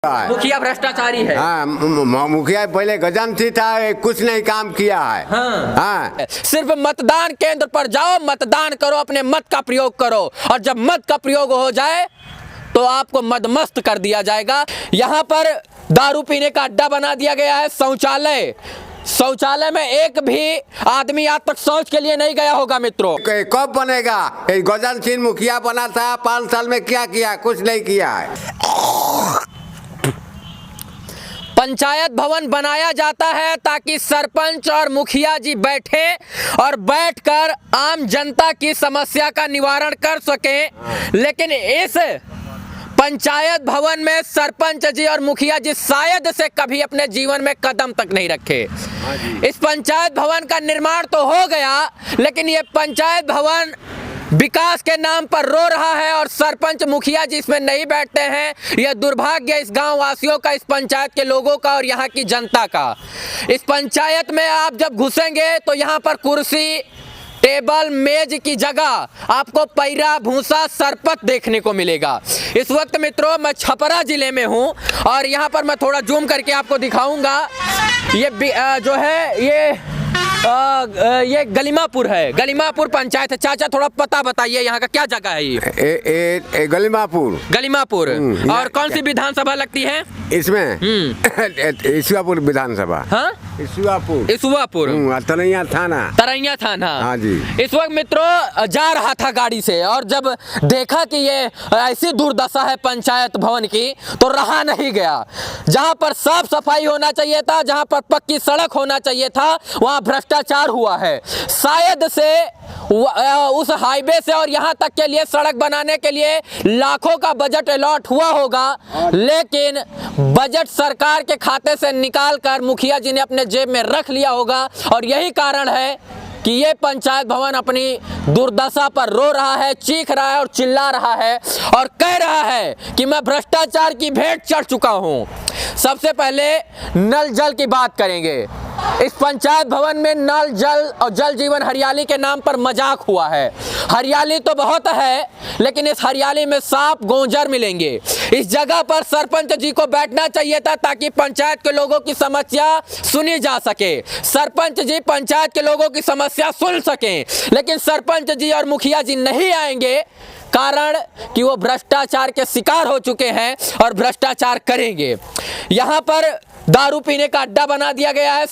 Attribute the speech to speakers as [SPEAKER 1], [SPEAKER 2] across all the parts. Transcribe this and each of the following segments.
[SPEAKER 1] मुखिया भ्रष्टाचारी है।
[SPEAKER 2] हाँ, मुखिया पहले गजनसी था, कुछ नहीं काम किया है। हाँ।
[SPEAKER 1] सिर्फ मतदान केंद्र पर जाओ, मतदान करो, अपने मत का प्रयोग करो, और जब मत का प्रयोग हो जाए तो आपको मदमस्त कर दिया जाएगा। यहाँ पर दारू पीने का अड्डा बना दिया गया है। शौचालय में एक भी आदमी आज तक शौच के लिए नहीं गया होगा मित्रों।
[SPEAKER 2] कब बनेगा? गजन सिंह मुखिया बना था, 5 साल में क्या किया? कुछ नहीं किया है।
[SPEAKER 1] पंचायत भवन बनाया जाता है ताकि सरपंच और मुखिया जी बैठे और बैठकर आम जनता की समस्या का निवारण कर सकें, लेकिन इस पंचायत भवन में सरपंच जी और मुखिया जी शायद से कभी अपने जीवन में कदम तक नहीं रखे। इस पंचायत भवन का निर्माण तो हो गया, लेकिन ये पंचायत भवन विकास के नाम पर रो रहा है और सरपंच मुखिया जी इसमें नहीं बैठते हैं। यह दुर्भाग्य इस गांव वासियों का, इस पंचायत के लोगों का और यहाँ की जनता का। इस पंचायत में आप जब घुसेंगे तो यहाँ पर कुर्सी, टेबल, मेज की जगह आपको पैरा, भूसा, सरपत देखने को मिलेगा। इस वक्त मित्रों मैं छपरा जिले में हूँ और यहाँ पर मैं थोड़ा जूम करके आपको दिखाऊंगा। ये जो है ये गलीमापुर है, गलीमापुर पंचायत है। चाचा थोड़ा पता बताइए यहाँ का क्या जगह है? ये गलीमापुर। और कौन सी विधानसभा लगती है
[SPEAKER 2] इसमें? ईसुआपुर विधानसभा।
[SPEAKER 1] हाँ, ईसुआपुर तरैया थाना।
[SPEAKER 2] हाँ जी।
[SPEAKER 1] इस वक्त मित्रों जा रहा था गाड़ी से और जब देखा कि ये ऐसी दुर्दशा है पंचायत भवन की तो रहा नहीं गया। जहाँ पर साफ सफाई होना चाहिए था, जहाँ पर पक्की सड़क होना चाहिए था, वहाँ भ्रष्टाचार हुआ है। शायद से उस हाईवे से और यहाँ तक के लिए सड़क बनाने के लिए लाखों का बजट अलॉट हुआ होगा, लेकिन बजट सरकार के खाते से निकालकर मुखिया जी ने अपने जेब में रख लिया होगा। और यही कारण है कि ये पंचायत भवन अपनी दुर्दशा पर रो रहा है, चीख रहा है और चिल्ला रहा है और कह रहा है कि मैं भ्रष्टाचार की भेंट चढ़ चुका हूँ। सबसे पहले नल जल की बात करेंगे। इस पंचायत भवन में नल जल और जल जीवन हरियाली के नाम पर मजाक हुआ है। हरियाली तो बहुत है, लेकिन इस हरियाली में सांप गोंजर मिलेंगे। इस जगह पर सरपंच जी को बैठना चाहिए था ताकि पंचायत के लोगों की समस्या सुनी जा सके, सरपंच जी पंचायत के लोगों की समस्या सुन सकें, लेकिन सरपंच जी और मुखिया जी नहीं आएंगे, कारण कि वो भ्रष्टाचार के शिकार हो चुके हैं और भ्रष्टाचार करेंगे। यहाँ पर दारू पीने का अड्डा बना दिया गया है।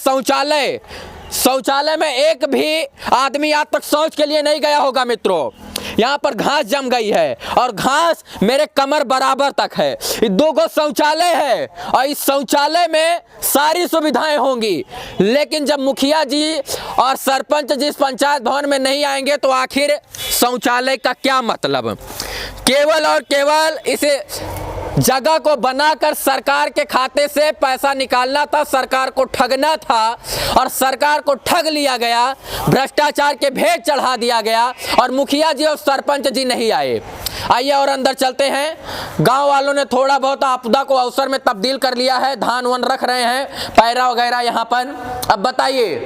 [SPEAKER 1] शौचालय में एक भी आदमी आज तक शौच के लिए नहीं गया होगा मित्रों। यहाँ पर घास जम गई है और घास मेरे कमर बराबर तक है। 2 शौचालय है और इस शौचालय में सारी सुविधाएं होंगी, लेकिन जब मुखिया जी और सरपंच जी इस पंचायत भवन में नहीं आएंगे तो आखिर शौचालय का क्या मतलब? केवल और केवल इसे जगह को बनाकर सरकार के खाते से पैसा निकालना था, सरकार को ठगना था और सरकार को ठग लिया गया, भ्रष्टाचार के भेंट चढ़ा दिया गया और मुखिया जी और सरपंच जी नहीं आए। आइए और अंदर चलते हैं। गांव वालों ने थोड़ा बहुत आपदा को अवसर में तब्दील कर लिया है, धान वन रख रहे हैं, पैरा वगैरह यहाँ पर। अब बताइए,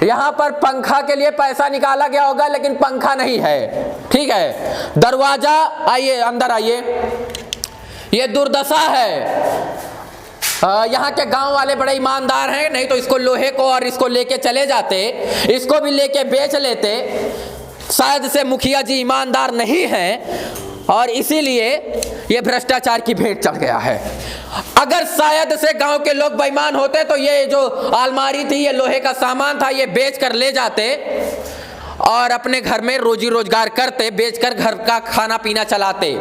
[SPEAKER 1] यहाँ पर पंखा के लिए पैसा निकाला गया होगा, लेकिन पंखा नहीं है, ठीक है। दरवाजा, आइए अंदर आइए, ये दुर्दशा है। यहाँ के गांव वाले बड़े ईमानदार हैं, नहीं तो इसको लोहे को और इसको लेके चले जाते, इसको भी लेके बेच लेते। शायद से मुखिया जी ईमानदार नहीं हैं और इसीलिए ये भ्रष्टाचार की भेंट चढ़ गया है। अगर शायद से गांव के लोग बेईमान होते तो ये जो अलमारी थी, ये लोहे का सामान था, ये बेच कर ले जाते और अपने घर में रोजी रोजगार करते, बेचकर घर का खाना पीना चलाते।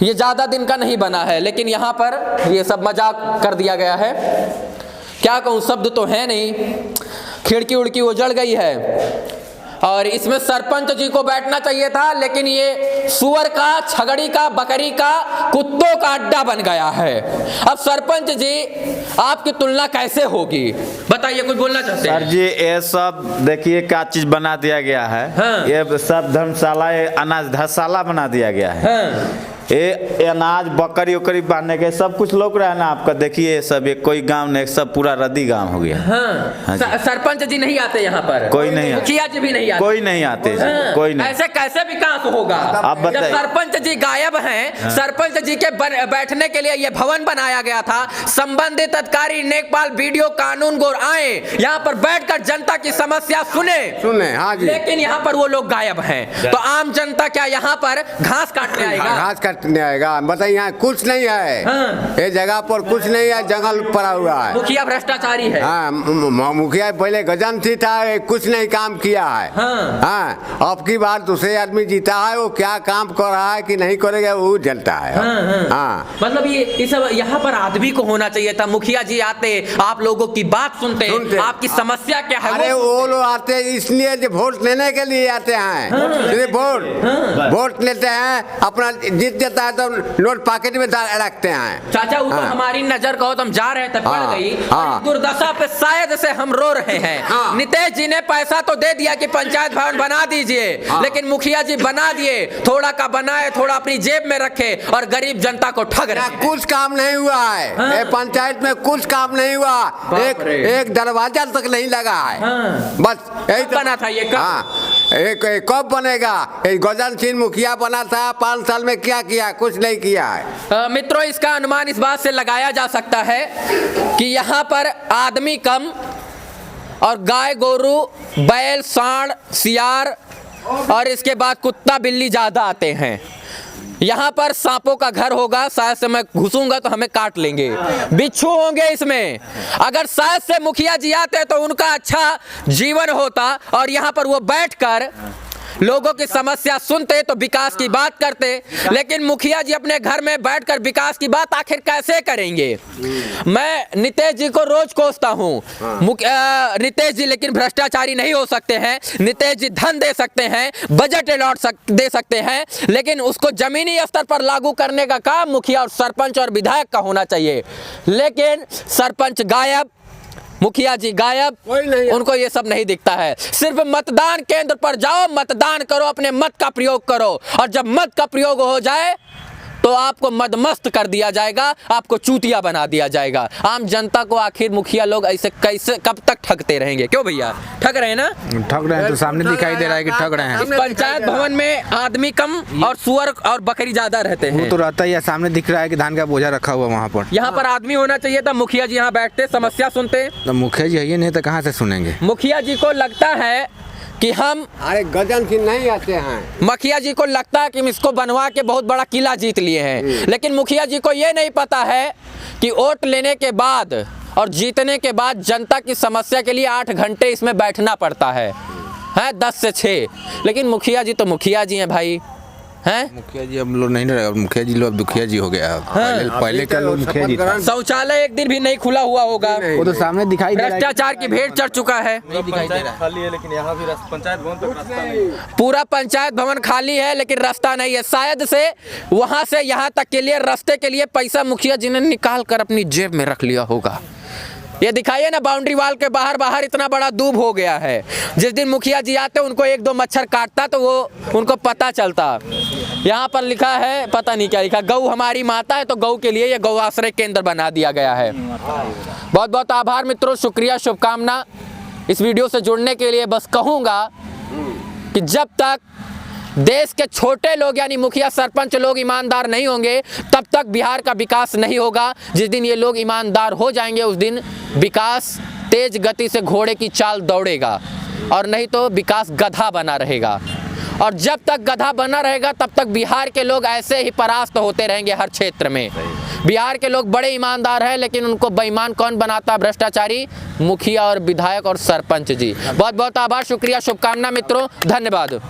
[SPEAKER 1] ये ज़्यादा दिन का नहीं बना है, लेकिन यहाँ पर ये सब मजाक कर दिया गया है। क्या कहूँ, शब्द तो है नहीं। खिड़की उड़की उजड़ गई है और इसमें सरपंच जी को बैठना चाहिए था, लेकिन ये सुअर का, छगड़ी का, बकरी का, कुत्तों का अड्डा बन गया है। अब सरपंच जी आपकी तुलना कैसे होगी, बताइए, कुछ बोलना चाहते हैं?
[SPEAKER 3] सर जी, ये सब देखिए क्या चीज बना दिया गया है। हाँ। ये सब धर्मशाला, अनाज धर्मशाला बना दिया गया है। हाँ। ये अनाज बकरी उकरी बांधने के सब कुछ लोग रहा है ना आपका। देखिए ये सब, ये कोई गांव नहीं, सब पूरा रद्दी गांव हो गया।
[SPEAKER 1] हाँ, सरपंच जी नहीं आते यहाँ पर,
[SPEAKER 3] कोई नहीं आते,
[SPEAKER 1] मुखिया जी भी नहीं आते,
[SPEAKER 3] कोई नहीं आते, कोई नहीं।
[SPEAKER 1] ऐसे कैसे विकास होगा?
[SPEAKER 3] आप
[SPEAKER 1] जब
[SPEAKER 3] बताइए।
[SPEAKER 1] सरपंच जी गायब हैं, सरपंच जी के बैठने के लिए ये भवन बनाया गया था, संबंधित अधिकारी नेकपाल वीडियो कानून गोर आए, यहाँ पर बैठकर जनता की समस्या सुने,
[SPEAKER 2] हाँ जी।
[SPEAKER 1] लेकिन यहाँ पर वो लोग गायब हैं। तो आम जनता क्या यहाँ पर घास काटने आएगा?
[SPEAKER 2] घास काटने आएगा? बताइए, यहाँ कुछ नहीं है।
[SPEAKER 1] हाँ।
[SPEAKER 2] ये जगह पर कुछ नहीं है, जंगल पड़ा हुआ है।
[SPEAKER 1] मुखिया भ्रष्टाचारी है।
[SPEAKER 2] हाँ, मुखिया पहले गजनसी था, कुछ नहीं काम किया है। हाँ, अब की बार दूसरे आदमी जीता है, वो क्या काम कर रहा है कि नहीं करेगा वो जलता है। हाँ,
[SPEAKER 1] मतलब ये सब यहाँ पर आदमी को होना चाहिए था। मुखिया जी आते, आप लोगों की बात सुनते, आपकी समस्या क्या है
[SPEAKER 2] अरे वो लोग आते इसलिए जो वोट लेने के लिए आते हैं। सिर्फ वोट लेते हैं, अपना जीत जाता है तो नोट पॉकेट में रखते हैं।
[SPEAKER 1] चाचा ऊपर हमारी नजर कहो तो हम जा रहे थे, पड़ गई। दुर्दशा पे शायद से हम रो रहे हैं। नीतीश जी ने पैसा तो दे दिया कि पंचायत भवन बना दीजिए, लेकिन मुखिया जी बना दिए, थोड़ा का बनाए, थोड़ा अपनी जेब में रखे और गरीब जनता को ठग रहे हैं।
[SPEAKER 2] कुछ काम नहीं हुआ है पंचायत में, कुछ काम नहीं हुआ। एक दरवाजा तक नहीं लगा है। बस यही
[SPEAKER 1] बना था ये
[SPEAKER 2] कब बनेगा? गजन सिंह मुखिया बना था, 5 साल में क्या किया? कुछ नहीं किया है।
[SPEAKER 1] मित्रों, इसका अनुमान इस बात से लगाया जा सकता है कि यहाँ पर आदमी कम और गाय गोरू बैल सांड सियार और इसके बाद कुत्ता बिल्ली ज्यादा आते हैं। यहाँ पर सांपों का घर होगा, शायद से मैं घुसूंगा तो हमें काट लेंगे। बिच्छू होंगे इसमें। अगर शायद से मुखिया जी आते तो उनका अच्छा जीवन होता और यहाँ पर वो बैठकर लोगों की समस्या सुनते तो विकास की बात करते। लेकिन मुखिया जी अपने घर में बैठकर विकास की बात आखिर कैसे करेंगे? मैं नीतीश जी को रोज कोसता हूँ। नीतीश जी लेकिन भ्रष्टाचारी नहीं हो सकते हैं। नीतीश जी धन दे सकते हैं, बजट अलॉट दे सकते हैं, लेकिन उसको जमीनी स्तर पर लागू करने का काम मुखिया और सरपंच और विधायक का होना चाहिए। लेकिन सरपंच गायब, मुखिया जी गायब, उनको ये सब नहीं दिखता है। सिर्फ मतदान केंद्र पर जाओ, मतदान करो, अपने मत का प्रयोग करो, और जब मत का प्रयोग हो जाए तो आपको मदमस्त कर दिया जाएगा, आपको चूतिया बना दिया जाएगा। आम जनता को आखिर मुखिया लोग ऐसे कैसे कब तक ठगते रहेंगे? क्यों भैया, ठग रहे हैं ना?
[SPEAKER 4] ठग रहे हैं तो सामने दिखाई दे रहा है कि ठग रहे हैं।
[SPEAKER 1] इस पंचायत भवन में आदमी कम और सुअर और बकरी ज्यादा रहते हैं।
[SPEAKER 4] वो तो रहता ही है, सामने दिख रहा है कि धान का बोझा रखा हुआ वहाँ पर।
[SPEAKER 1] यहाँ पर आदमी होना चाहिए था, मुखिया जी यहाँ बैठते, समस्या सुनते।
[SPEAKER 4] तो मुखिया जी है नहीं तो कहाँ से सुनेंगे?
[SPEAKER 1] मुखिया जी को लगता है कि हम,
[SPEAKER 2] अरे गजन सिंह नहीं आते हैं।
[SPEAKER 1] मुखिया जी को लगता है कि हम इसको बनवा के बहुत बड़ा किला जीत लिए हैं, लेकिन मुखिया जी को ये नहीं पता है कि वोट लेने के बाद और जीतने के बाद जनता की समस्या के लिए 8 घंटे इसमें बैठना पड़ता है 10 से 6। लेकिन मुखिया जी तो मुखिया जी हैं भाई, हैं?
[SPEAKER 4] मुखिया जी अब लोग नहीं रहेगा, मुखिया जी लोग दुखिया जी हो गया। पहले का लोग मुखिया जी था।
[SPEAKER 1] शौचालय एक दिन भी नहीं खुला हुआ होगा,
[SPEAKER 4] वो तो सामने दिखाई दे रहा है।
[SPEAKER 1] भ्रष्टाचार की भेंट चढ़ चुका है।
[SPEAKER 5] खाली है, लेकिन यहाँ भी पंचायत भवन तक रास्ता नहीं।
[SPEAKER 1] पूरा पंचायत भवन खाली है लेकिन रास्ता नहीं है। शायद से वहां से यहाँ तक के लिए रास्ते के लिए पैसा मुखिया जी ने निकाल कर अपनी जेब में रख लिया होगा। ये दिखाइए ना, बाउंड्री वाल के बाहर इतना बड़ा दूब हो गया है। जिस दिन मुखिया जी आते उनको 1-2 मच्छर काटता तो वो उनको पता चलता। यहाँ पर लिखा है, पता नहीं क्या लिखा, गौ हमारी माता है, तो गौ के लिए ये गौ आश्रय केंद्र बना दिया गया है। बहुत बहुत आभार मित्रों, शुक्रिया, शुभकामना। इस वीडियो से जुड़ने के लिए बस कहूँगा कि जब तक देश के छोटे लोग यानी मुखिया सरपंच लोग ईमानदार नहीं होंगे तब तक बिहार का विकास नहीं होगा। जिस दिन ये लोग ईमानदार हो जाएंगे उस दिन विकास तेज गति से घोड़े की चाल दौड़ेगा, और नहीं तो विकास गधा बना रहेगा। और जब तक गधा बना रहेगा तब तक बिहार के लोग ऐसे ही परास्त होते रहेंगे हर क्षेत्र में। बिहार के लोग बड़े ईमानदार हैं लेकिन उनको बेईमान कौन बनाता? भ्रष्टाचारी मुखिया और विधायक और सरपंच जी। बहुत बहुत आभार, शुक्रिया, शुभकामना मित्रों, धन्यवाद।